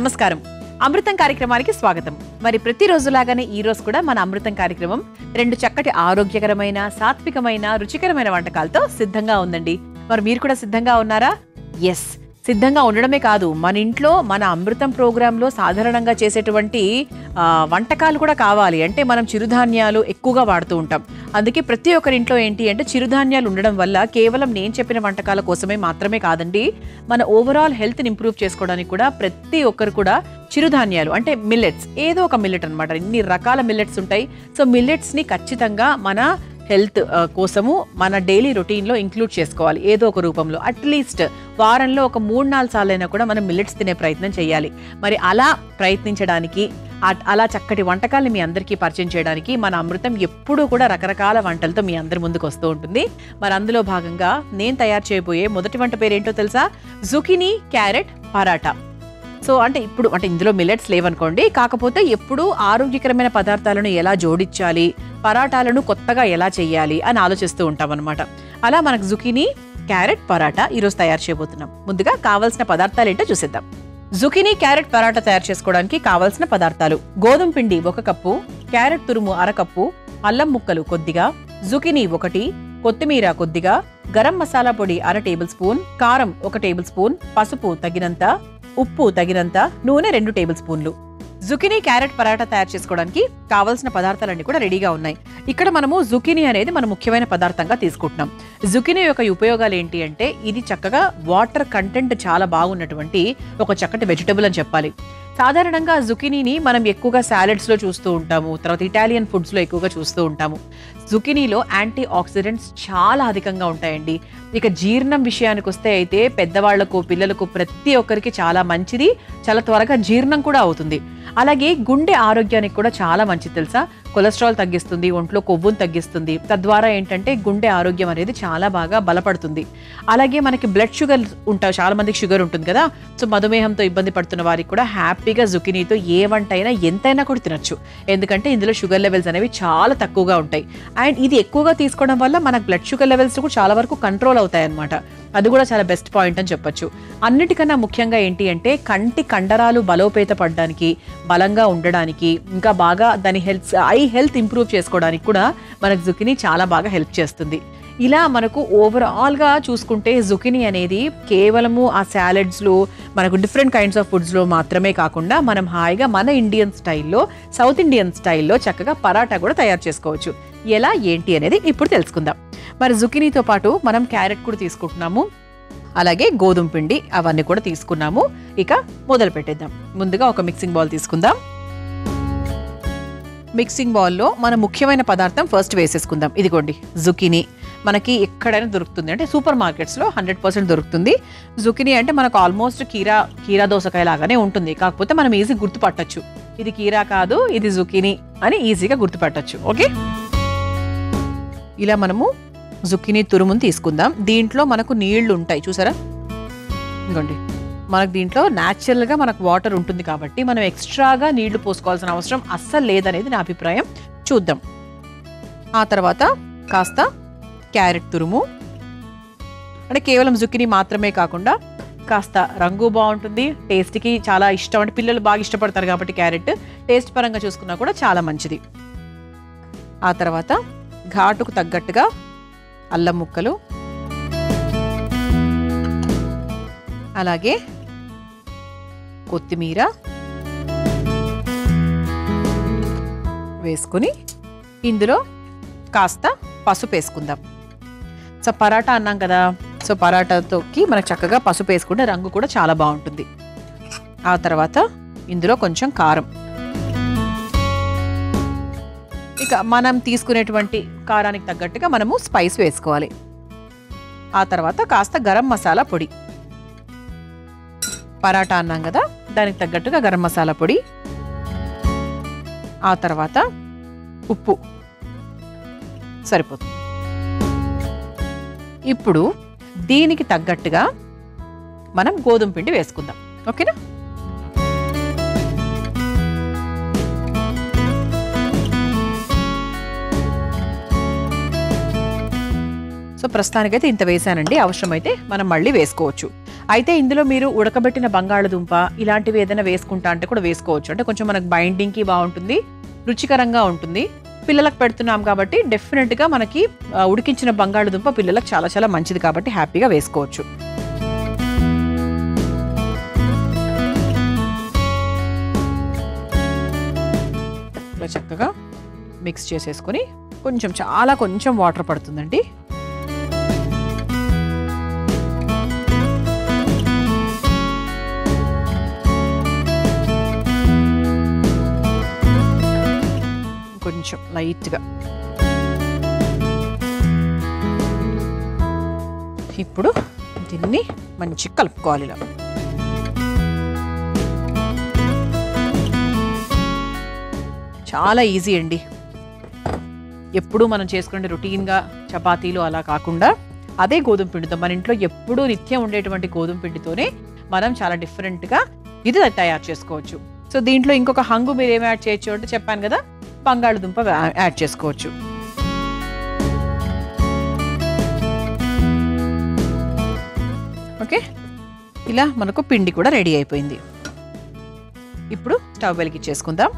నమస్కారం. అమృతం కార్యక్రమానికి స్వాగతం. మరి ప్రతిరోజులాగానే ఈ రోజు కూడా మన అమృతం కార్యక్రమం రెండు చక్కటి ఆరోగ్యకరమైన, సాత్వికమైన, రుచికరమైన వంటకాలతో సిద్ధంగా ఉందండి. మరి మీరు కూడా సిద్ధంగా ఉన్నారా? ఎస్, సిద్ధంగా ఉండడమే కాదు, మన ఇంట్లో మన అమృతం ప్రోగ్రాంలో సాధారణంగా చేసేటువంటి వంటకాలు కూడా కావాలి అంటే మనం చిరుధాన్యాలు ఎక్కువగా వాడుతూ ఉంటాం. అందుకే ప్రతి ఒక్కరి ఇంట్లో ఏంటి అంటే చిరుధాన్యాలు ఉండడం వల్ల కేవలం నేను చెప్పిన వంటకాల కోసమే మాత్రమే కాదండి, మన ఓవరాల్ హెల్త్ని ఇంప్రూవ్ చేసుకోవడానికి కూడా ప్రతి ఒక్కరు కూడా చిరుధాన్యాలు అంటే మిల్లెట్స్, ఏదో ఒక మిల్లెట్ అనమాట. ఇన్ని రకాల మిల్లెట్స్ ఉంటాయి. సో మిల్లెట్స్ని ఖచ్చితంగా మన హెల్త్ కోసము మన డైలీ రొటీన్లో ఇంక్లూడ్ చేసుకోవాలి ఏదో ఒక రూపంలో. అట్లీస్ట్ వారంలో ఒక 3-4 సార్లైనా కూడా మనం మిల్లెట్స్ తినే ప్రయత్నం చేయాలి. మరి అలా ప్రయత్నించడానికి, అలా చక్కటి వంటకాలను మీ అందరికీ పరిచయం చేయడానికి మన అమృతం ఎప్పుడూ కూడా రకరకాల వంటలతో మీ అందరి ముందుకు వస్తూ ఉంటుంది. మరి అందులో భాగంగా నేను తయారు చేయబోయే మొదటి వంట పేరేంటో తెలుసా? Zucchini carrot paratha. సో అంటే ఇందులో మిల్లెట్స్ లేవనుకోండి, కాకపోతే ఎప్పుడు ఆరోగ్యకరమైన పదార్థాలను ఎలా జోడించాలి, పరాటాలను కొత్తగా ఎలా చేయాలి అని ఆలోచిస్తూ ఉంటాం అనమాట. అలా మనకు జుకీనీ క్యారెట్ పరాటా ఈరోజు తయారు చేయబోతున్నాం. ముందుగా కావాల్సిన పదార్థాలు ఏంటో చూసేద్దాం. జుకీనీ క్యారెట్ పరాటా తయారు చేసుకోవడానికి కావాల్సిన పదార్థాలు: గోధుమ పిండి 1 కప్పు, క్యారెట్ తురుము 1/2 కప్పు, అల్లం ముక్కలు కొద్దిగా, జుకీనీ 1, కొత్తిమీర కొద్దిగా, గరం మసాలా పొడి 1/2 టేబుల్ స్పూన్, కారం 1 టేబుల్ స్పూన్, పసుపు తగినంత, ఉప్పు తగినంత, నూనె 2 టేబుల్ స్పూన్లు. జుకీనీ క్యారెట్ పరాటా తయారు చేసుకోవడానికి కావాల్సిన పదార్థాలన్నీ కూడా రెడీగా ఉన్నాయి. ఇక్కడ మనము జుకీనీ అనేది మన ముఖ్యమైన పదార్థంగా తీసుకుంటున్నాం. జుకీనీ యొక్క ఉపయోగాలు ఏంటి అంటే ఇది చక్కగా వాటర్ కంటెంట్ చాలా బాగున్నటువంటి ఒక చక్కటి వెజిటబుల్ అని చెప్పాలి. సాధారణంగా జుకీనీని మనం ఎక్కువగా సాలెడ్స్లో చూస్తూ ఉంటాము, తర్వాత ఇటాలియన్ ఫుడ్స్లో ఎక్కువగా చూస్తూ ఉంటాము. జుకీనీలో యాంటీ ఆక్సిడెంట్స్ చాలా అధికంగా ఉంటాయండి. ఇక జీర్ణం విషయానికి వస్తే అయితే పెద్దవాళ్లకు, పిల్లలకు ప్రతి ఒక్కరికి చాలా మంచిది, చాలా త్వరగా జీర్ణం కూడా అవుతుంది. అలాగే గుండె ఆరోగ్యానికి కూడా చాలా మంచిది తెలుసా. కొలెస్ట్రాల్ తగ్గిస్తుంది, ఒంట్లో కొవ్వును తగ్గిస్తుంది. తద్వారా ఏంటంటే గుండె ఆరోగ్యం అనేది చాలా బాగా బలపడుతుంది. అలాగే మనకి బ్లడ్ షుగర్ ఉంటాయి, చాలా మందికి షుగర్ ఉంటుంది కదా. సో మధుమేహంతో ఇబ్బంది పడుతున్న వారికి కూడా హ్యాపీగా జుకీనీతో ఏ వంట అయినా ఎంతైనా కూడా తినొచ్చు. ఎందుకంటే ఇందులో షుగర్ లెవెల్స్ అనేవి చాలా తక్కువగా ఉంటాయి. అండ్ ఇది ఎక్కువగా తీసుకోవడం వల్ల మనకు బ్లడ్ షుగర్ లెవెల్స్ కూడా చాలా వరకు కంట్రోల్ అవుతాయి అన్నమాట. అది కూడా చాలా బెస్ట్ పాయింట్ అని చెప్పొచ్చు. అన్నిటికన్నా ముఖ్యంగా ఏంటి అంటే కంటి కండరాలు బలోపేత పడడానికి, బలంగా ఉండడానికి, ఇంకా బాగా దాని ఐ హెల్త్ ఇంప్రూవ్ చేసుకోవడానికి కూడా మనకు జుకీనీ చాలా బాగా హెల్ప్ చేస్తుంది. ఇలా మనకు ఓవరాల్గా చూసుకుంటే జుకీనీ అనేది కేవలము ఆ సాలెడ్స్లో, మనకు డిఫరెంట్ కైండ్స్ ఆఫ్ ఫుడ్స్లో మాత్రమే కాకుండా మనం హాయిగా మన ఇండియన్ స్టైల్లో, సౌత్ ఇండియన్ స్టైల్లో చక్కగా పరాటా కూడా తయారు చేసుకోవచ్చు. ఎలా ఏంటి అనేది ఇప్పుడు తెలుసుకుందాం. మరి జుకీనీతో పాటు మనం క్యారెట్ కూడా తీసుకుంటున్నాము, అలాగే గోధుమ పిండి అవన్నీ కూడా తీసుకున్నాము. ఇక మొదలు పెట్టేద్దాం. ముందుగా ఒక మిక్సింగ్ బౌల్ తీసుకుందాం. మిక్సింగ్ బౌల్లో మన ముఖ్యమైన పదార్థం ఫస్ట్ వేసేసుకుందాం. ఇదిగోండి జుకీనీ. మనకి ఎక్కడైనా దొరుకుతుంది, అంటే సూపర్ మార్కెట్స్లో 100% దొరుకుతుంది. జుకీనీ అంటే మనకు ఆల్మోస్ట్ కీరా దోసకాయ లాగానే ఉంటుంది, కాకపోతే మనం ఈజీ గుర్తుపట్టచ్చు, ఇది కీరా కాదు ఇది జుకీనీ అని ఈజీగా గుర్తుపట్టచ్చు. ఓకే, ఇలా మనము జుకీనీ తురుమును తీసుకుందాం. దీంట్లో మనకు నీళ్లు ఉంటాయి చూసారా, ఇంకోండి మనకు దీంట్లో న్యాచురల్గా మనకు వాటర్ ఉంటుంది కాబట్టి మనం ఎక్స్ట్రాగా నీళ్లు పోసుకోవాల్సిన అవసరం అస్సలు లేదనేది నా అభిప్రాయం. చూద్దాం. ఆ తర్వాత కాస్త క్యారెట్ తురుము, అంటే కేవలం జుకీనీ మాత్రమే కాకుండా కాస్త రంగు బాగుంటుంది, టేస్ట్కి చాలా ఇష్టం, అంటే పిల్లలు బాగా ఇష్టపడతారు కాబట్టి క్యారెట్ టేస్ట్ పరంగా చూసుకున్నా కూడా చాలా మంచిది. ఆ తర్వాత ఘాటుకు తగ్గట్టుగా అల్లం ముక్కలు, అలాగే కొత్తిమీర వేసుకుని ఇందులో కాస్త పసుపు వేసుకుందాం. సో పరాటా అన్నాం కదా, సో పరాటాతోకి మనకు చక్కగా పసుపు వేసుకుంటే రంగు కూడా చాలా బాగుంటుంది. ఆ తర్వాత ఇందులో కొంచెం కారం, ఇక మనం తీసుకునేటువంటి కారానికి తగ్గట్టుగా మనము స్పైస్ వేసుకోవాలి. ఆ తర్వాత కాస్త గరం మసాలా పొడి, పరాటా అన్నాం కదా దానికి తగ్గట్టుగా గరం మసాలా పొడి, ఆ తర్వాత ఉప్పు సరిపోతుంది. ఇప్పుడు దీనికి తగ్గట్టుగా మనం గోధుమ పిండి వేసుకుందాం. ఓకేనా, సో ప్రస్తుతానికైతే ఇంత వేసానండి, అవసరమైతే మనం మళ్ళీ వేసుకోవచ్చు. అయితే ఇందులో మీరు ఉడకబెట్టిన బంగాళదుంప ఇలాంటివి ఏదైనా వేసుకుంటా అంటే కూడా వేసుకోవచ్చు. అంటే కొంచెం మనకు బైండింగ్కి బాగుంటుంది, రుచికరంగా ఉంటుంది. పిల్లలకు పెడుతున్నాం కాబట్టి డెఫినెట్గా మనకి ఉడికించిన బంగాళదుంప పిల్లలకు చాలా చాలా మంచిది కాబట్టి హ్యాపీగా వేసుకోవచ్చు. ఇలా చక్కగా మిక్స్ చేసేసుకొని కొంచెం వాటర్ పడుతుందండి. కొంచెం లైట్గా ఇప్పుడు దీన్ని మంచిగా కలుపుకోవాలి. ఇలా చాలా ఈజీ అండి. ఎప్పుడూ మనం చేసుకునే రొటీన్గా చపాతీలు అలా కాకుండా అదే గోధుమ పిండితో మన ఇంట్లో ఎప్పుడూ నిత్యం ఉండేటువంటి గోధుమ పిండితోనే మనం చాలా డిఫరెంట్గా ఇది తయారు చేసుకోవచ్చు. సో దీంట్లో ఇంకొక హంగు మీరు ఏమి యాడ్ చేయొచ్చు అంటే చెప్పాను కదా, బంగాళదుంప యాడ్ చేసుకోవచ్చు. ఓకే, ఇలా మనకు పిండి కూడా రెడీ అయిపోయింది. ఇప్పుడు స్టవ్ వెలిగించేసుకుందాం.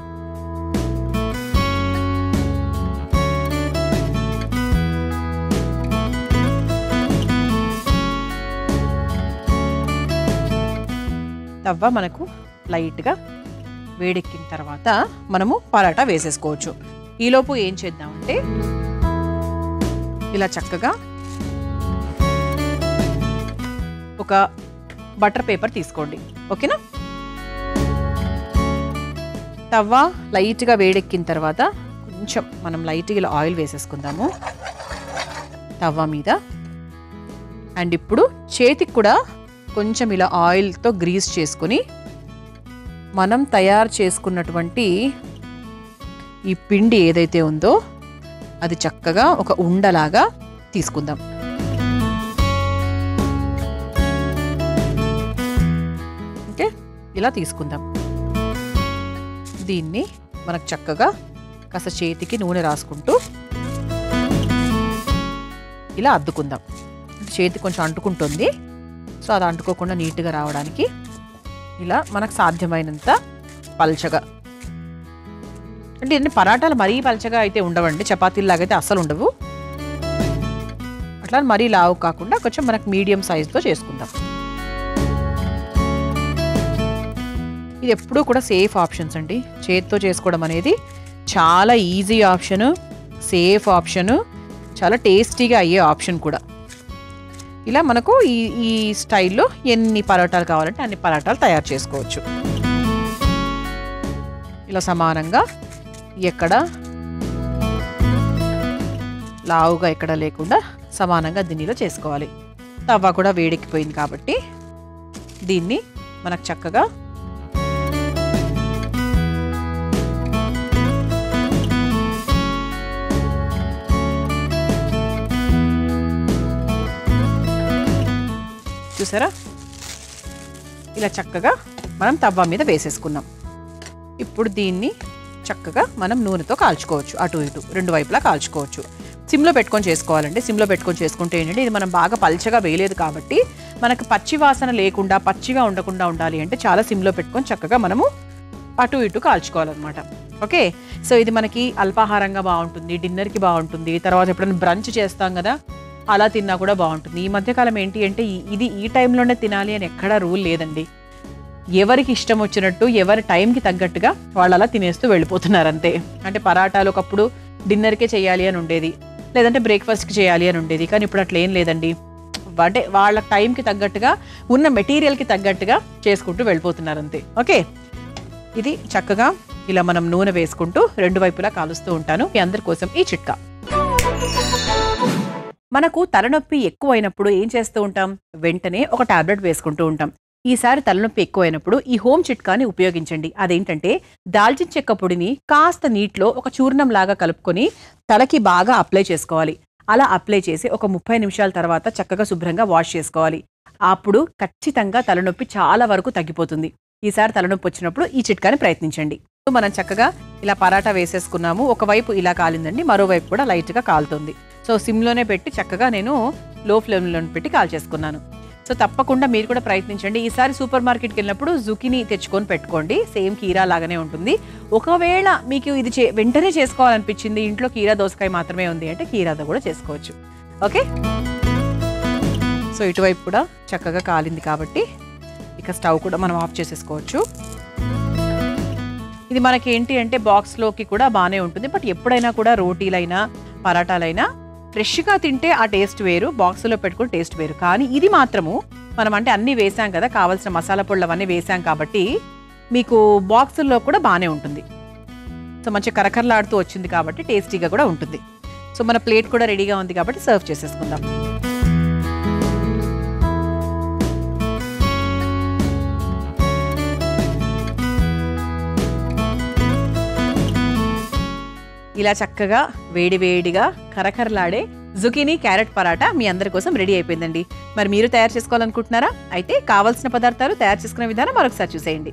తవ్వ మనకు లైట్గా వేడెక్కిన తర్వాత మనము పరాటా వేసేసుకోవచ్చు. ఈలోపు ఏం చేద్దామంటే ఇలా చక్కగా ఒక బటర్ పేపర్ తీసుకోండి. ఓకేనా? తవ్వ లైట్గా వేడెక్కిన తర్వాత కొంచెం మనం లైట్గా ఇలా ఆయిల్ వేసేసుకుందాము తవ్వ మీద. అండ్ ఇప్పుడు చేతికి కూడా కొంచెం ఇలా ఆయిల్తో గ్రీస్ చేసుకొని మనం తయారు చేసుకున్నటువంటి ఈ పిండి ఏదైతే ఉందో అది చక్కగా ఒక ఉండలాగా తీసుకుందాం. ఓకే, ఇలా తీసుకుందాం. దీన్ని మనకు చక్కగా కాస్త చేతికి నూనె రాసుకుంటూ ఇలా అద్దుకుందాం. చేతి కొంచెం అంటుకుంటుంది, సో అది అంటుకోకుండా నీట్గా రావడానికి ఇలా మనకు సాధ్యమైనంత పల్చగా, అంటే ఇన్ని పరాటాలు మరీ పల్చగా అయితే ఉండవండి, చపాతీలాగా అయితే అస్సలు ఉండవు. అట్లా మరీ లావు కాకుండా కొంచెం మనకు మీడియం సైజుతో చేసుకుందాం. ఇది ఎప్పుడూ కూడా సేఫ్ ఆప్షన్స్ అండి. చేతితో చేసుకోవడం అనేది చాలా ఈజీ ఆప్షను, సేఫ్ ఆప్షను, చాలా టేస్టీగా అయ్యే ఆప్షన్ కూడా. ఇలా మనకు ఈ స్టైల్లో ఎన్ని పరోటాలు కావాలంటే అన్ని పరోటాలు తయారు చేసుకోవచ్చు. ఇలా సమానంగా ఎక్కడ లావుగా ఎక్కడ లేకుండా సమానంగా దీనిలో చేసుకోవాలి. తవ్వ కూడా వేడెక్కిపోయింది కాబట్టి దీన్ని మనకు చక్కగా చూసారా, ఇలా చక్కగా మనం తవ్వ మీద వేసేసుకున్నాం. ఇప్పుడు దీన్ని చక్కగా మనం నూనెతో కాల్చుకోవచ్చు. అటు ఇటు రెండు వైపులా కాల్చుకోవచ్చు. సిమ్లో పెట్టుకొని చేసుకోవాలండి. సిమ్లో పెట్టుకొని చేసుకుంటే ఏంటంటే ఇది మనం బాగా పల్చగా వేయలేదు కాబట్టి మనకు పచ్చి వాసన లేకుండా పచ్చిగా ఉండకుండా ఉండాలి అంటే చాలా సిమ్లో పెట్టుకొని చక్కగా మనము అటు ఇటు కాల్చుకోవాలన్నమాట. ఓకే, సో ఇది మనకి అల్పాహారంగా బాగుంటుంది, డిన్నర్కి బాగుంటుంది, తర్వాత ఎప్పుడైనా బ్రంచ్ చేస్తాం కదా అలా తిన్నా కూడా బాగుంటుంది. ఈ మధ్యకాలం ఏంటి అంటే ఇది ఈ టైంలోనే తినాలి అని ఎక్కడా రూల్ లేదండి. ఎవరికి ఇష్టం వచ్చినట్టు ఎవరి టైంకి తగ్గట్టుగా వాళ్ళు అలా తినేస్తూ వెళ్ళిపోతున్నారు అంతే. అంటే పరాటాలు ఒకప్పుడు డిన్నర్కే చేయాలి అని ఉండేది, లేదంటే బ్రేక్ఫాస్ట్కి చేయాలి అని ఉండేది. కానీ ఇప్పుడు అట్లా ఏం లేదండి. అంటే వాళ్ళ టైంకి తగ్గట్టుగా ఉన్న మెటీరియల్కి తగ్గట్టుగా చేసుకుంటూ వెళ్ళిపోతున్నారు అంతే. ఓకే, ఇది చక్కగా ఇలా మనం నూనె వేసుకుంటూ రెండు వైపులా కాలుస్తూ ఉంటాను. మీ అందరి కోసం ఈ చిట్కా. మనకు తలనొప్పి ఎక్కువైనప్పుడు ఏం చేస్తూ ఉంటాం? వెంటనే ఒక టాబ్లెట్ వేసుకుంటూ ఉంటాం. ఈసారి తలనొప్పి ఎక్కువైనప్పుడు ఈ హోమ్ చిట్కాని ఉపయోగించండి. అదేంటంటే దాల్చిన చెక్క పొడిని కాస్త నీటిలో ఒక చూర్ణం లాగా కలుపుకొని తలకి బాగా అప్లై చేసుకోవాలి. అలా అప్లై చేసి ఒక 30 నిమిషాల తర్వాత చక్కగా శుభ్రంగా వాష్ చేసుకోవాలి. అప్పుడు ఖచ్చితంగా తలనొప్పి చాలా వరకు తగ్గిపోతుంది. ఈసారి తలనొప్పి వచ్చినప్పుడు ఈ చిట్కాని ప్రయత్నించండి. మనం చక్కగా ఇలా పరాటా వేసేసుకున్నాము. ఒకవైపు ఇలా కాలిందండి, మరోవైపు కూడా లైట్గా కాలుతుంది. సో సిమ్లోనే పెట్టి చక్కగా నేను లో ఫ్లేమ్లో పెట్టి కాల్చేసుకున్నాను. సో తప్పకుండా మీరు కూడా ప్రయత్నించండి. ఈసారి సూపర్ మార్కెట్కి వెళ్ళినప్పుడు జుకినీ తెచ్చుకొని పెట్టుకోండి. సేమ్ కీరా లాగానే ఉంటుంది. ఒకవేళ మీకు ఇది వెంటనే చేసుకోవాలనిపించింది, ఇంట్లో కీరా దోసకాయ మాత్రమే ఉంది అంటే కీరాతో కూడా చేసుకోవచ్చు. ఓకే, సో ఇటువైపు కూడా చక్కగా కాలింది కాబట్టి ఇక స్టవ్ కూడా మనం ఆఫ్ చేసేసుకోవచ్చు. ఇది మనకి ఏంటి అంటే బాక్స్లోకి కూడా బాగానే ఉంటుంది. బట్ ఎప్పుడైనా కూడా రోటీలైనా పరాటాలైనా ఫ్రెష్గా తింటే ఆ టేస్ట్ వేరు, బాక్స్లో పెట్టుకుని టేస్ట్ వేరు. కానీ ఇది మాత్రము మనం అంటే అన్నీ వేసాం కదా, కావాల్సిన మసాలా పొడులు అవన్నీ వేసాం కాబట్టి మీకు బాక్సుల్లో కూడా బాగానే ఉంటుంది. సో మంచి కరకరలాడుతూ వచ్చింది కాబట్టి టేస్టీగా కూడా ఉంటుంది. సో మన ప్లేట్ కూడా రెడీగా ఉంది కాబట్టి సర్వ్ చేసేసుకుందాం. ఇలా చక్కగా వేడివేడిగా కరకరలాడే జుకీనీ క్యారెట్ పరాటా మీ అందరి కోసం రెడీ అయిపోయిందండి. మరి మీరు తయారు చేసుకోవాలనుకుంటున్నారా? అయితే కావాల్సిన పదార్థాలు, తయారు చేసుకునే విధానం మరొకసారి చూసేయండి.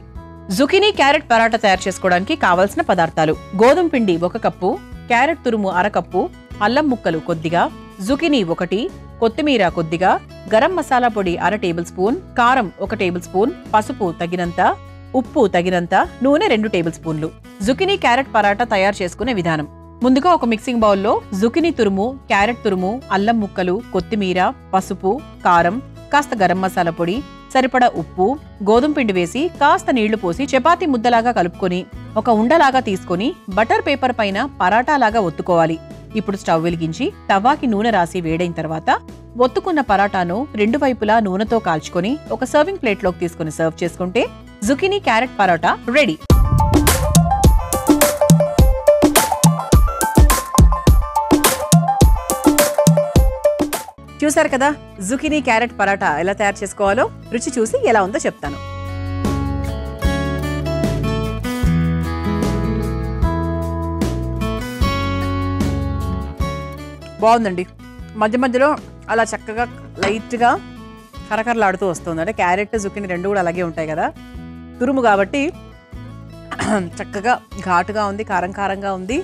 జుకీనీ క్యారెట్ పరాటా తయారు చేసుకోవడానికి కావాల్సిన పదార్థాలు: గోధుమ పిండి 1 కప్పు, క్యారెట్ తురుము 1/2 కప్పు, అల్లం ముక్కలు కొద్దిగా, జుకీనీ 1, కొత్తిమీర కొద్దిగా, గరం మసాలా పొడి 1/2 టేబుల్ స్పూన్, కారం 1 టేబుల్ స్పూన్, పసుపు తగినంత, ఉప్పు తగినంత, నూనె 2 టేబుల్ స్పూన్లు. జుకీనీ క్యారెట్ పరాటా తయారు చేసుకునే విధానం: ముందుగా ఒక మిక్సింగ్ బౌల్లో జుకీనీ తురుము, క్యారెట్ తురుము, అల్లం ముక్కలు, కొత్తిమీర, పసుపు, కారం, కాస్త గరం మసాలా పొడి, సరిపడా ఉప్పు, గోధుమ పిండి వేసి కాస్త నీళ్లు పోసి చపాతీ ముద్దలాగా కలుపుకొని ఒక ఉండలాగా తీసుకొని బటర్ పేపర్ పైన పరాటాలాగా ఒత్తుకోవాలి. ఇప్పుడు స్టవ్ వెలిగించి తవాకి నూనె రాసి వేడైన తర్వాత ఒత్తుకున్న పరాటాను 2 వైపులా నూనెతో కాల్చుకొని ఒక సర్వింగ్ ప్లేట్లోకి తీసుకుని సర్వ్ చేసుకుంటే జుకీనీ క్యారెట్ పరాటా రెడీ. చూసారు కదా, జుకీనీ క్యారెట్ పరాటా ఎలా తయారు చేసుకోవాలో. రుచి చూసి ఎలా ఉందో చెప్తాను. బాగుందండి. మధ్య మధ్యలో అలా చక్కగా లైట్గా కరకరలాడుతూ వస్తుంది. అంటే క్యారెట్ జుకీనీ రెండు కూడా అలాగే ఉంటాయి కదా, తురుము కాబట్టి చక్కగా ఘాటుగా ఉంది, కారం కారంగా ఉంది,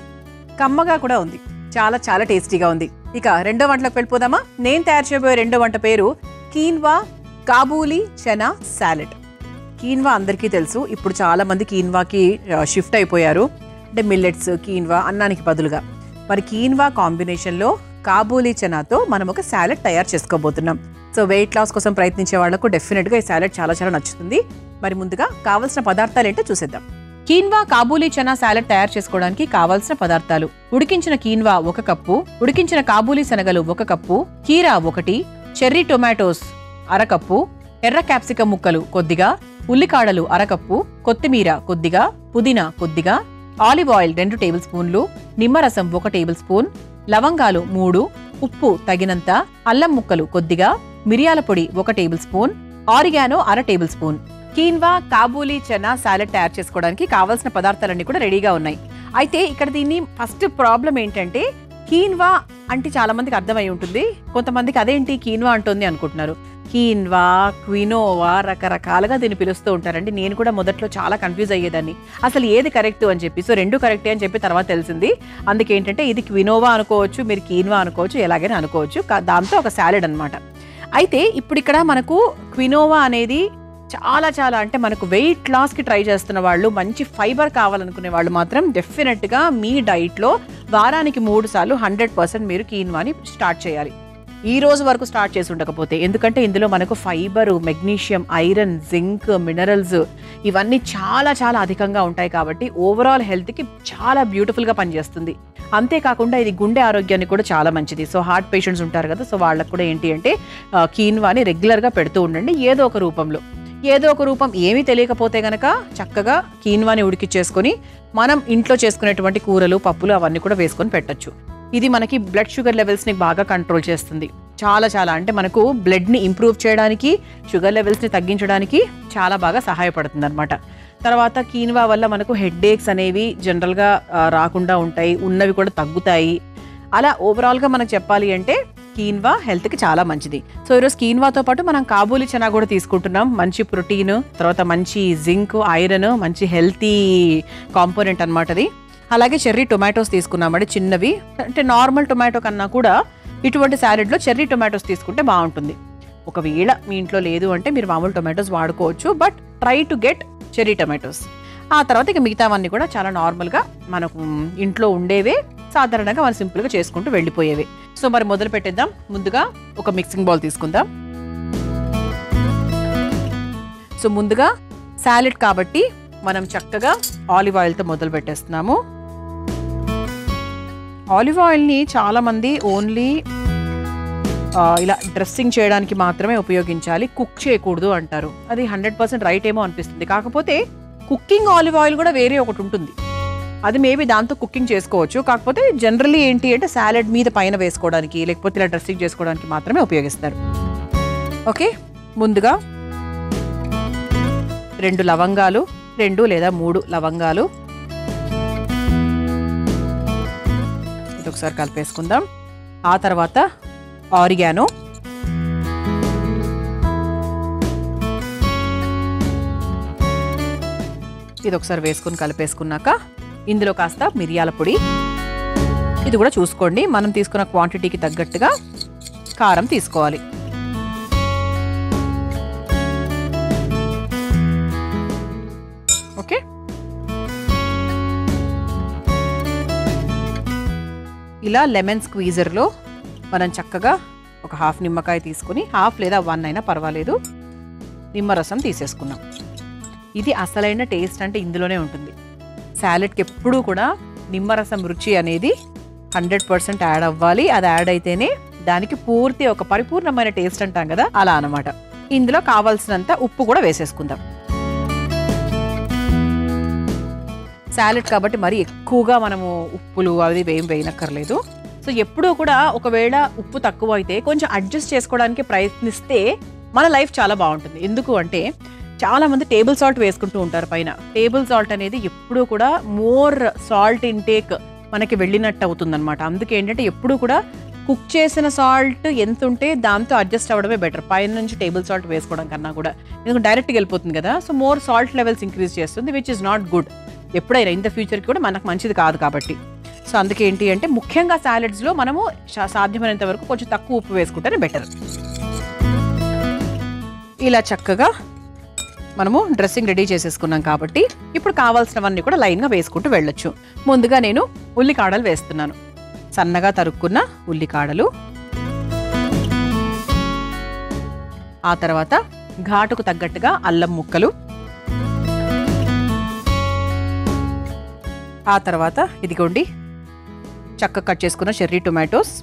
కమ్మగా కూడా ఉంది, చాలా చాలా టేస్టీగా ఉంది. ఇక రెండో వంటలోకి వెళ్ళిపోదామా? నేను తయారు చేయబోయే రెండో వంట పేరు quinoa Kabuli chana salad. Quinoa అందరికీ తెలుసు, ఇప్పుడు చాలా మంది కీన్వాకి షిఫ్ట్ అయిపోయారు. అంటే మిల్లెట్స్, కీన్వా అన్నానికి బదులుగా. మరి కీన్వా కాంబినేషన్లో కాబూలీ చనాతో మనం ఒక సాలెడ్ తయారు చేసుకోబోతున్నాం. సో వెయిట్ లాస్ కోసం ప్రయత్నించే వాళ్లకు డెఫినెట్గా ఈ సాలెడ్ చాలా చాలా నచ్చుతుంది. మరి ముందుగా కావాల్సిన పదార్థాలు ఏంటో చూసేద్దాం. కీన్వా కాబూలీ చనా సాలెడ్ తయారు చేసుకోవడానికి కావాల్సిన పదార్థాలు: ఉడికించిన కీన్వా 1 కప్పు, ఉడికించిన కాబూలీ శనగలు 1 కప్పు, కీరా 1, చెర్రీ టొమాటోస్ 1/2 కప్పు, ఎర్ర క్యాప్సికం ముక్కలు కొద్దిగా, ఉల్లికాడలు 1/2 కప్పు, కొత్తిమీర కొద్దిగా, పుదీనా కొద్దిగా, ఆలివ్ ఆయిల్ 2 టేబుల్ స్పూన్లు, నిమ్మరసం 1 టేబుల్ స్పూన్, లవంగాలు 3, ఉప్పు తగినంత, అల్లం ముక్కలు కొద్దిగా, మిరియాల పొడి 1 table spoon, oregano 1/2 table spoon. Quinoa Kabuli chana salad తయారు చేసుకోవడానికి కావాల్సిన పదార్థాలన్నీ కూడా రెడీగా ఉన్నాయి. అయితే ఇక్కడ దీన్ని ఫస్ట్ ప్రాబ్లం ఏంటంటే, కీన్వా అంటే చాలా మందికి అర్థమై ఉంటుంది, కొంతమందికి అదేంటి కీన్వా అంటుంది అనుకుంటున్నారు. కీన్వా, క్వినోవా రకరకాలుగా దీన్ని పిలుస్తూ ఉంటారండి. నేను కూడా మొదట్లో చాలా కన్ఫ్యూజ్ అయ్యేదాన్ని, అసలు ఏది కరెక్ట్ అని చెప్పి. సో రెండు కరెక్టే అని చెప్పి తర్వాత తెలిసింది. అందుకేంటంటే ఇది క్వినోవా అనుకోవచ్చు, మీరు కీన్వా అనుకోవచ్చు, ఎలాగైనా అనుకోవచ్చు. దాంతో ఒక సాలెడ్ అనమాట. అయితే ఇప్పుడు ఇక్కడ మనకు క్వినోవా అనేది చాలా చాలా అంటే మనకు వెయిట్ లాస్కి ట్రై చేస్తున్న వాళ్ళు, మంచి ఫైబర్ కావాలనుకునే వాళ్ళు మాత్రం డెఫినెట్గా మీ డైట్లో వారానికి 3 సార్లు 100% మీరు కీన్వాని స్టార్ట్ చేయాలి. ఈ రోజు వరకు స్టార్ట్ చేసి ఉండకపోతే, ఎందుకంటే ఇందులో మనకు fibre, magnesium, iron, zinc, minerals ఇవన్నీ చాలా చాలా అధికంగా ఉంటాయి కాబట్టి ఓవరాల్ హెల్త్కి చాలా బ్యూటిఫుల్గా పనిచేస్తుంది. అంతేకాకుండా ఇది గుండె ఆరోగ్యానికి కూడా చాలా మంచిది. సో హార్ట్ పేషెంట్స్ ఉంటారు కదా, సో వాళ్ళకు కూడా ఏంటి అంటే కీన్వాని రెగ్యులర్గా పెడుతూ ఉండండి ఏదో ఒక రూపంలో. ఏదో ఒక రూపం ఏమీ తెలియకపోతే గనక చక్కగా కీన్వాని ఉడికిచ్చేసుకొని మనం ఇంట్లో చేసుకునేటువంటి కూరలు, పప్పులు అవన్నీ కూడా వేసుకొని పెట్టచ్చు. ఇది మనకి బ్లడ్ షుగర్ లెవెల్స్ని బాగా కంట్రోల్ చేస్తుంది. చాలా చాలా అంటే మనకు బ్లడ్ని ఇంప్రూవ్ చేయడానికి, షుగర్ లెవెల్స్ని తగ్గించడానికి చాలా బాగా సహాయపడుతుంది అనమాట. తర్వాత కీన్వా వల్ల మనకు హెడ్ఏక్స్ అనేవి జనరల్గా రాకుండా ఉంటాయి, ఉన్నవి కూడా తగ్గుతాయి. అలా ఓవరాల్గా మనకు చెప్పాలి అంటే కీన్వా హెల్త్కి చాలా మంచిది. సో ఈరోజు కీన్వాతో పాటు మనం కాబూలీ చనా కూడా తీసుకుంటున్నాం. మంచి ప్రోటీన్, తర్వాత మంచి జింక్, ఐరన్, మంచి హెల్తీ కాంపోనెంట్ అనమాట అది. అలాగే చెర్రీ టొమాటోస్ తీసుకున్నామండి, చిన్నవి. అంటే నార్మల్ టొమాటో కన్నా కూడా ఇటువంటి సాలెడ్లో చెర్రీ టొమాటోస్ తీసుకుంటే బాగుంటుంది. ఒకవేళ మీ ఇంట్లో లేదు అంటే మీరు మామూలు టొమాటోస్ వాడుకోవచ్చు, but try to get cherry tomatoes. ఆ తర్వాత ఇక మిగతావన్నీ కూడా చాలా నార్మల్గా మనకు ఇంట్లో ఉండేవే, సాధారణంగా మనం సింపుల్గా చేసుకుంటూ వెళ్ళిపోయేవి. సో మరి మొదలు పెట్టేద్దాం. ముందుగా ఒక మిక్సింగ్ బౌల్ తీసుకుందాం. సో ముందుగా సాలెడ్ కాబట్టి మనం చక్కగా ఆలివ్ ఆయిల్తో మొదలు పెట్టేస్తున్నాము. ఆలివ్ ఆయిల్ని చాలామంది ఓన్లీ ఇలా డ్రెస్సింగ్ చేయడానికి మాత్రమే ఉపయోగించాలి, కుక్ చేయకూడదు అంటారు. అది 100% రైట్ ఏమో అనిపిస్తుంది. కాకపోతే కుకింగ్ ఆలివ్ ఆయిల్ కూడా వేరే ఒకటి ఉంటుంది, అది మేబీ దాంతో కుకింగ్ చేసుకోవచ్చు. కాకపోతే జనరల్లీ ఏంటి అంటే సాలెడ్ మీద పైన వేసుకోవడానికి లేకపోతే ఇలా డ్రెస్సింగ్ చేసుకోవడానికి మాత్రమే ఉపయోగిస్తారు. ఓకే, ముందుగా 2 లవంగాలు, 2 లేదా 3 లవంగాలు ఇది ఒకసారి కలిపేసుకుందాం. ఆ తర్వాత ఆరిగానో, ఇది ఒకసారి వేసుకుని కలిపేసుకున్నాక ఇందులో కాస్త మిరియాల పొడి, ఇది కూడా చూసుకోండి మనం తీసుకున్న క్వాంటిటీకి తగ్గట్టుగా కారం తీసుకోవాలి. ఓకే, ఇలా లెమన్ స్క్వీజర్లో మనం చక్కగా ఒక హాఫ్ నిమ్మకాయ తీసుకుని, హాఫ్ లేదా 1 అయినా పర్వాలేదు, నిమ్మరసం తీసేసుకున్నాం. ఇది అసలైన టేస్ట్ అంటే ఇందులోనే ఉంటుంది. సాలెడ్కి ఎప్పుడూ కూడా నిమ్మరసం రుచి అనేది 100% యాడ్ అవ్వాలి. అది యాడ్ అయితేనే దానికి పూర్తి ఒక పరిపూర్ణమైన టేస్ట్ అంటాం కదా, అలా అన్నమాట. ఇందులో కావాల్సినంత ఉప్పు కూడా వేసేసుకుందాం. సాలెడ్ కాబట్టి మరి ఎక్కువగా మనము ఉప్పులు అవి ఏం వేయనక్కర్లేదు. సో ఎప్పుడూ కూడా ఒకవేళ ఉప్పు తక్కువ అయితే కొంచెం అడ్జస్ట్ చేసుకోవడానికి ప్రయత్నిస్తే మన లైఫ్ చాలా బాగుంటుంది. ఎందుకు అంటే చాలామంది టేబుల్ సాల్ట్ వేసుకుంటూ ఉంటారు పైన. టేబుల్ సాల్ట్ అనేది ఎప్పుడూ కూడా మోర్ సాల్ట్ ఇంటేక్ మనకి వెళ్ళినట్టు అవుతుంది అనమాట. అందుకే ఏంటంటే ఎప్పుడూ కూడా కుక్ చేసిన సాల్ట్ ఎంత ఉంటే దాంతో అడ్జస్ట్ అవ్వడమే బెటర్, పైన నుంచి టేబుల్ సాల్ట్ వేసుకోవడం కన్నా కూడా. ఎందుకంటే డైరెక్ట్గా వెళ్ళిపోతుంది కదా, so more salt levels increase చేస్తుంది, విచ్ ఇస్ నాట్ గుడ్. ఎప్పుడైనా ఇన్ ద ఫ్యూచర్కి కూడా మనకు మంచిది కాదు కాబట్టి. సో అందుకే ఏంటి అంటే ముఖ్యంగా సాలెడ్స్లో మనము సాధ్యమైనంత వరకు కొంచెం తక్కువ ఉప్పు వేసుకుంటేనే బెటర్. ఇలా చక్కగా మనము డ్రెస్సింగ్ రెడీ చేసేసుకున్నాం కాబట్టి ఇప్పుడు కావాల్సినవన్నీ కూడా లైన్గా వేసుకుంటూ వెళ్ళొచ్చు. ముందుగా నేను ఉల్లికాడలు వేస్తున్నాను. సన్నగా తరుక్కున్న ఉల్లికాడలు, ఆ తర్వాత ఘాటుకు తగ్గట్టుగా అల్లం ముక్కలు, ఆ తర్వాత ఇదిగోండి చక్కగా కట్ చేసుకున్న చెర్రీ టొమాటోస్,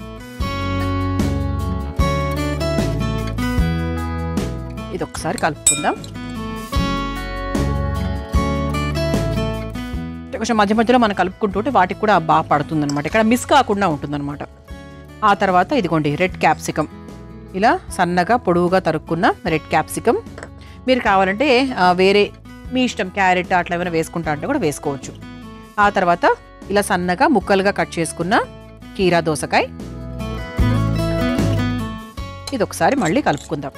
ఇది ఒకసారి కలుపుకుందాం. కొంచెం మధ్య మధ్యలో మనం కలుపుకుంటుంటే వాటికి కూడా బాగా పడుతుంది అనమాట, ఇక్కడ మిస్ కాకుండా ఉంటుందన్నమాట. ఆ తర్వాత ఇదిగోండి రెడ్ క్యాప్సికమ్, ఇలా సన్నగా పొడవుగా తరుక్కున్న రెడ్ క్యాప్సికమ్. మీరు కావాలంటే వేరే మీ ఇష్టం క్యారెట్ అట్లా ఏమైనా వేసుకుంటా అంటే కూడా వేసుకోవచ్చు. ఆ తర్వాత ఇలా సన్నగా ముక్కలుగా కట్ చేసుకున్న కీరా దోసకాయ, ఇది ఒకసారి మళ్ళీ కలుపుకుందాం.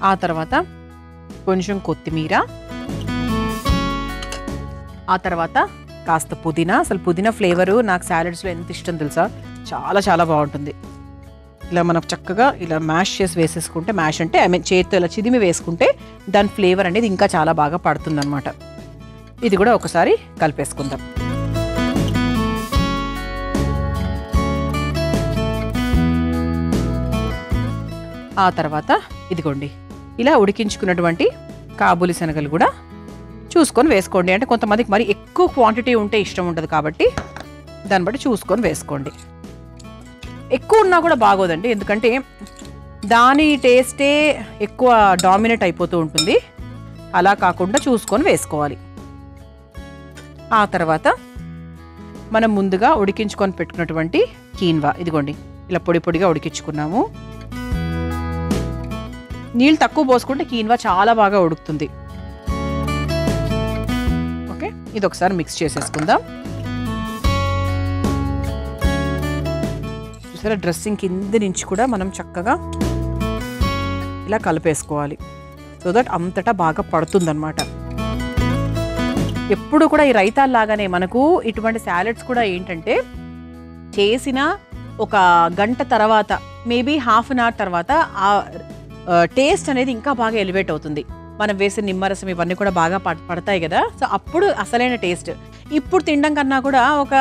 ఆ తర్వాత కొంచెం కొత్తిమీర, ఆ తర్వాత కాస్త పుదీనా. అసలు పుదీనా ఫ్లేవరు నాకు సాలెడ్స్లో ఎంత ఇష్టం తెలుసా, చాలా చాలా బాగుంటుంది. ఇలా మనం చక్కగా ఇలా మ్యాష్ చేసి వేసేసుకుంటే, మ్యాష్ అంటే చేతితో ఇలా చిదిమి వేసుకుంటే దాని ఫ్లేవర్ అనేది ఇంకా చాలా బాగా పడుతుంది అనమాట. ఇది కూడా ఒకసారి కలిపేసుకుందాం. ఆ తర్వాత ఇదిగోండి ఇలా ఉడికించుకున్నటువంటి కాబూలి శనగలు కూడా చూసుకొని వేసుకోండి. అంటే కొంతమందికి మరి ఎక్కువ క్వాంటిటీ ఉంటే ఇష్టం ఉండదు కాబట్టి దాన్ని బట్టి చూసుకొని వేసుకోండి. ఎక్కువ ఉన్నా కూడా బాగోదండి, ఎందుకంటే దాని టేస్టే ఎక్కువ డామినేట్ అయిపోతూ ఉంటుంది. అలా కాకుండా చూసుకొని వేసుకోవాలి. ఆ తర్వాత మనం ముందుగా ఉడికించుకొని పెట్టుకున్నటువంటి కీన్వా, ఇదిగోండి ఇలా పొడి పొడిగా ఉడికించుకున్నాము. నీళ్ళు తక్కువ పోసుకుంటే కీన్వా చాలా బాగా ఉడుకుతుంది. ఓకే, ఇది ఒకసారి మిక్స్ చేసేసుకుందాం. చూసారా, డ్రెస్సింగ్ కింద నుంచి కూడా మనం చక్కగా ఇలా కలిపేసుకోవాలి, సో దట్ అంతటా బాగా పడుతుందన్నమాట. ఎప్పుడు కూడా ఈ రైతాల్ లాగానే మనకు ఇటువంటి సాలెడ్స్ కూడా ఏంటంటే చేసిన ఒక గంట తర్వాత మేబీ హాఫ్ అన్ అవర్ తర్వాత ఆ టేస్ట్ అనేది ఇంకా బాగా ఎలివేట్ అవుతుంది. మనం వేసిన నిమ్మరసం ఇవన్నీ కూడా బాగా పడతాయి కదా, సో అప్పుడు అసలైన టేస్ట్. ఇప్పుడు తినడం కన్నా కూడా ఒక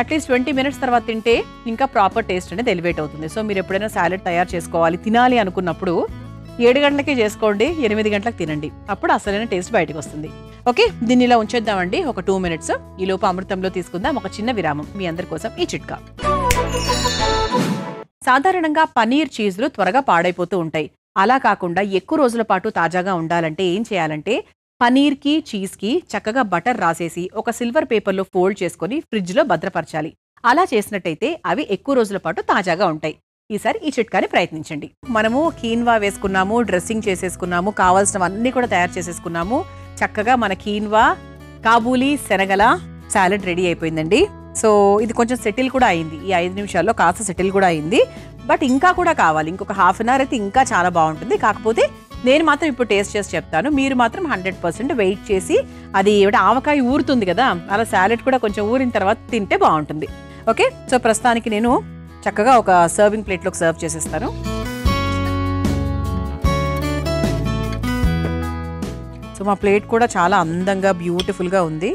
అట్లీస్ట్ 20 minutes తర్వాత తింటే ఇంకా ప్రాపర్ టేస్ట్ అనేది ఎలివేట్ అవుతుంది. సో మీరు ఎప్పుడైనా సాలెడ్ తయారు చేసుకోవాలి తినాలి అనుకున్నప్పుడు 7 గంటలకే చేసుకోండి, 8 గంటలకు తినండి, అప్పుడు అసలైన టేస్ట్ బయటకు వస్తుంది. ఓకే, దీన్ని ఇలా ఉంచేద్దామండి ఒక 2 minutes. ఈ లోపు అమృతంలో తీసుకుందాం ఒక చిన్న విరామం. మీ అందరి కోసం ఈ చిట్కా. సాధారణంగా పనీర్, చీజ్లు త్వరగా పాడైపోతూ ఉంటాయి. అలా కాకుండా ఎక్కువ రోజుల పాటు తాజాగా ఉండాలంటే ఏం చేయాలంటే పనీర్కి, చీజ్కి చక్కగా బటర్ రాసేసి ఒక సిల్వర్ పేపర్లో ఫోల్డ్ చేసుకొని ఫ్రిడ్జ్లో భద్రపరచాలి. అలా చేసినట్టయితే అవి ఎక్కువ రోజుల పాటు తాజాగా ఉంటాయి. ఈసారి ఈ చిట్కాని ప్రయత్నించండి. మనము కీన్వా వేసుకున్నాము, డ్రెస్సింగ్ చేసేసుకున్నాము, కావాల్సినవన్నీ కూడా తయారు చేసేసుకున్నాము. చక్కగా మన కీన్వా, కాబూలీ శనగల సాలెడ్ రెడీ అయిపోయిందండి. సో ఇది కొంచెం సెటిల్ కూడా అయింది. ఈ 5 నిమిషాల్లో కాస్త సెటిల్ కూడా అయింది. బట్ ఇంకా కూడా కావాలి, ఇంకొక హాఫ్ అన్ అవర్ అయితే ఇంకా చాలా బాగుంటుంది. కాకపోతే నేను మాత్రం ఇప్పుడు టేస్ట్ చేసి చెప్తాను, మీరు మాత్రం 100% వెయిట్ చేసి, అది ఆవకాయ ఊరుతుంది కదా, అలా సాలెడ్ కూడా కొంచెం ఊరిన తర్వాత తింటే బాగుంటుంది. ఓకే, సో ప్రస్తుతానికి నేను చక్కగా ఒక సర్వింగ్ ప్లేట్లోకి సర్వ్ చేసేస్తాను. సో మా ప్లేట్ కూడా చాలా అందంగా బ్యూటిఫుల్గా ఉంది.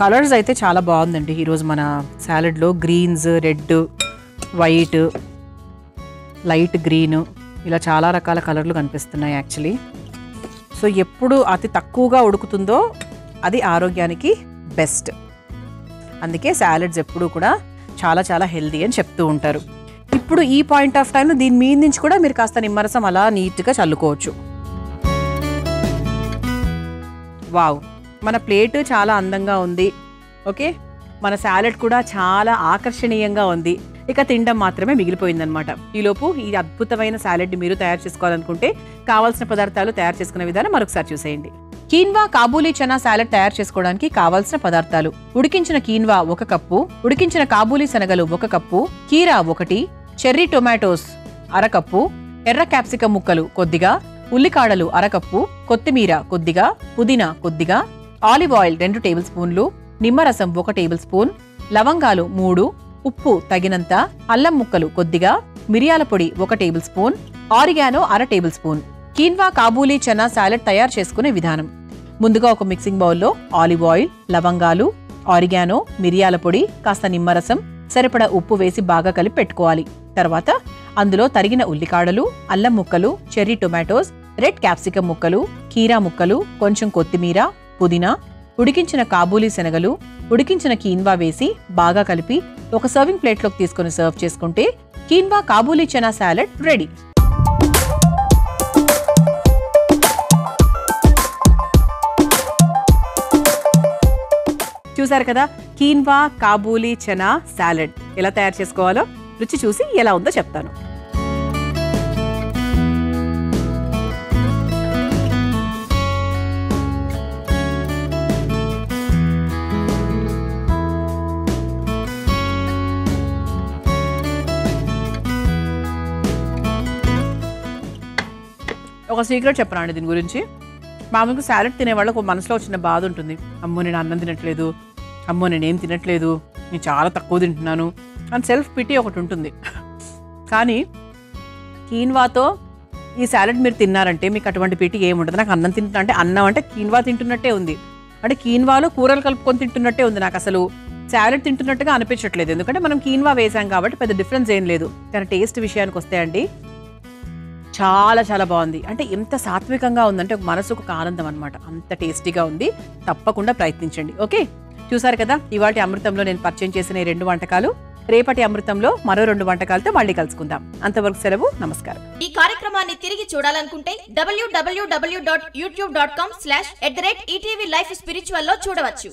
కలర్స్ అయితే చాలా బాగుందండి ఈరోజు మన సాలెడ్లో. Greens, red, white, light green, ఇలా చాలా రకాల కలర్లు కనిపిస్తున్నాయి యాక్చువల్లీ. సో ఎప్పుడు అతి తక్కువగా ఉడుకుతుందో అది ఆరోగ్యానికి బెస్ట్. అందుకే సాలెడ్స్ ఎప్పుడూ కూడా చాలా చాలా హెల్దీ అని చెప్తూ ఉంటారు. ఇప్పుడు ఈ పాయింట్ ఆఫ్ టైంలో దీని మీద నుంచి కూడా మీరు కాస్త నిమ్మరసం అలా నీట్గా చల్లుకోవచ్చు. వావ్, మన ప్లేట్ చాలా అందంగా ఉంది. ఓకే, మన సాలెడ్ కూడా చాలా ఆకర్షణీయంగా ఉంది. ఇక తినడం మాత్రమే మిగిలిపోయిందనమాట. ఈలోపు ఈ అద్భుతమైన సాలెడ్ని మీరు తయారు చేసుకోవాలనుకుంటే కావాల్సిన పదార్థాలు తయారు చేసుకునే విధానం మరొకసారి చూసేయండి. కీన్వా, కాబూలీ చనా సాలెడ్ తయారు చేసుకోవడానికి కావాల్సిన పదార్థాలు: ఉడికించిన కీన్వా 1 కప్పు, ఉడికించిన కాబూలీ శనగలు 1 కప్పు, కీరా 1, చెర్రీ టొమాటోస్ 1/2 కప్పు, ఎర్ర క్యాప్సికం ముక్కలు కొద్దిగా, ఉల్లికాడలు 1/2 కప్పు, కొత్తిమీర కొద్దిగా, పుదీనా కొద్దిగా, ఆలివ్ ఆయిల్ 2 టేబుల్ స్పూన్లు, నిమ్మరసం 1 టేబుల్ స్పూన్, లవంగాలు 3, ఉప్పు తగినంత, అల్లం ముక్కలు కొద్దిగా, మిరియాల పొడి 1 table spoon, oregano 1/2 table spoon. Quinoa, Kabuli chana salad తయారు చేసుకునే విధానం: ముందుగా ఒక మిక్సింగ్ బౌల్లో ఆలివ్ ఆయిల్, లవంగాలు, ఆరిగానో, మిరియాల పొడి, కాస్త నిమ్మరసం, సరిపడా ఉప్పు వేసి బాగా కలిపి పెట్టుకోవాలి. తర్వాత అందులో తరిగిన ఉల్లికాడలు, అల్లం ముక్కలు, చెర్రీ టొమాటోస్, రెడ్ క్యాప్సికం ముక్కలు, కీరా ముక్కలు, కొంచెం కొత్తిమీర, పుదీనా, ఉడికించిన కాబూలీ శనగలు, ఉడికించిన కీన్వా వేసి బాగా కలిపి ఒక సర్వింగ్ ప్లేట్లోకి తీసుకొని సర్వ్ చేసుకుంటే quinoa, Kabuli chana salad ready. చూసారు కదా, కీన్వా, కాబూలీ చనా సాలెడ్ ఎలా తయారు చేసుకోవాలో రుచి చూసి ఎలా ఉందో చెప్తాను. ఒక సీక్రెట్ చెప్పనండి దీని గురించి. మామూలుగా సాలెడ్ తినేవాళ్ళకు మనసులో వచ్చిన బాధ ఉంటుంది. అమ్మో నేను అన్నం తినట్లేదు, అమ్మో నేనేం తినట్లేదు, నేను చాలా తక్కువ తింటున్నాను అని సెల్ఫ్ పిటీ ఒకటి ఉంటుంది. కానీ కీన్వాతో ఈ సాలెడ్ మీరు తిన్నారంటే మీకు అటువంటి పిటీ ఏముంటుంది. నాకు అన్నం తింటున్నా అంటే అన్నం అంటే కీన్వా తింటున్నట్టే ఉంది, అంటే కీన్వాలో కూరలు కలుపుకొని తింటున్నట్టే ఉంది. నాకు అసలు సాలెడ్ తింటున్నట్టుగా అనిపించట్లేదు, ఎందుకంటే మనం కీన్వా వేసాం కాబట్టి పెద్ద డిఫరెన్స్ ఏం లేదు. కానీ టేస్ట్ విషయానికి వస్తే అండి చాలా చాలా బాగుంది. అంటే ఎంత సాత్వికంగా ఉందంటే ఒక మనసుకు ఒక ఆనందం అనమాట, అంత టేస్టీగా ఉంది. తప్పకుండా ప్రయత్నించండి. ఓకే, చూసారు కదా ఇవాటి అమృతంలో నేను పరిచయం చేసిన ఈ 2 వంటకాలు. రేపటి అమృతంలో మరో 2 వంటకాలతో మళ్ళీ కలుసుకుందాం. అంతవరకు సెలవు, నమస్కారం. ఈ కార్యక్రమాన్ని తిరిగి చూడాలనుకుంటే www.youtube.com/ETV Life Spiritual లో చూడవచ్చు.